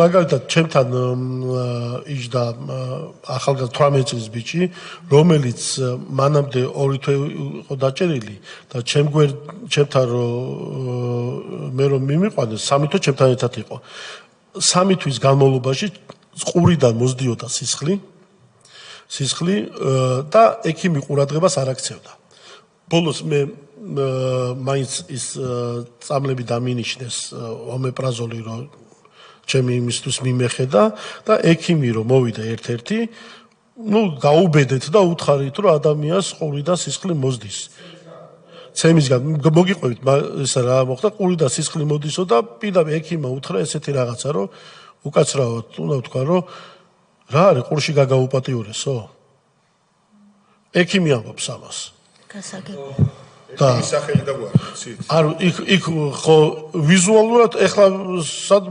მაგალითად ჩემთან იჯდა ახალგაზრდა 18 წლის ბიჭი, რომელიც მანამდე 2 თვე იყო დაჭერილი და ჩემთან მე რომ მიმიყვანეს 3 თვე ჩემთან ერთად იყო. 3 თვის განმავლობაში ყურიდან მოსდიოდა სისხლი და ექიმი ყურადღებას არ აქცევდა. ბოლოს მე მაინც ის წამლები დამინიშნეს ომეპრაზოლი რომ ჩემი იმისთვის მიმეხედა და ექიმი რომ მოვიდა ერთ-ერთი გაუბედეთ და უთხარით რომ ადამიანს ყურიდან სისხლი მოსდის. ცემისგან მოგიყვებით ესა რა მოხდა ყურიდან სისხლი მოდისო და პირდაპირ ექიმმა უთხრა ესეთი რაღაცა რომ უკაცრავად უნდა ვთქვა რომ რა არის ყურში გაგაუპატიურესო? ექიმი ამბობს ამას. და ისახელი და გვაქვს. არ იქ ხო ვიზუალურად ეხლა სად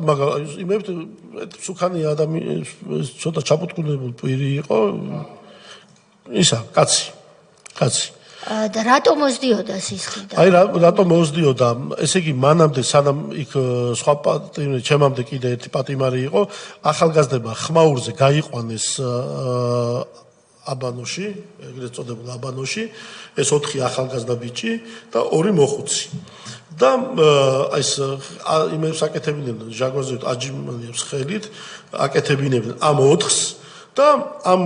იმებთ სუქანი ადამიანი ცოტა ჩაპუტკუნებული პირი იყო ისა კაცი. და რატომ მოსდიოდა სისხლი და? აი რატომ მოსდიოდა? ესე იგი მანამდე სანამ იქ სხვა პატიმარი ჩემამდე კიდე ერთი პატიმარი იყო, ახალგაზრდება ხმაურზე გაიყვანეს აბანოში, ეგრეთ წოდებულ აბანოში, ეს 4 ახალგაზრდა ბიჭი და 2 მოხუცი. და ეს იმებს აკეთებინებდნენ ჟაგოზე აჯიმანიებს ხელით, აკეთებინებდნენ ამ 4-ს და ამ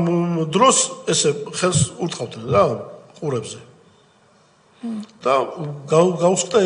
დროს ესე ხელს ურტყავდნენ რა ყურებზე. და გავსხდა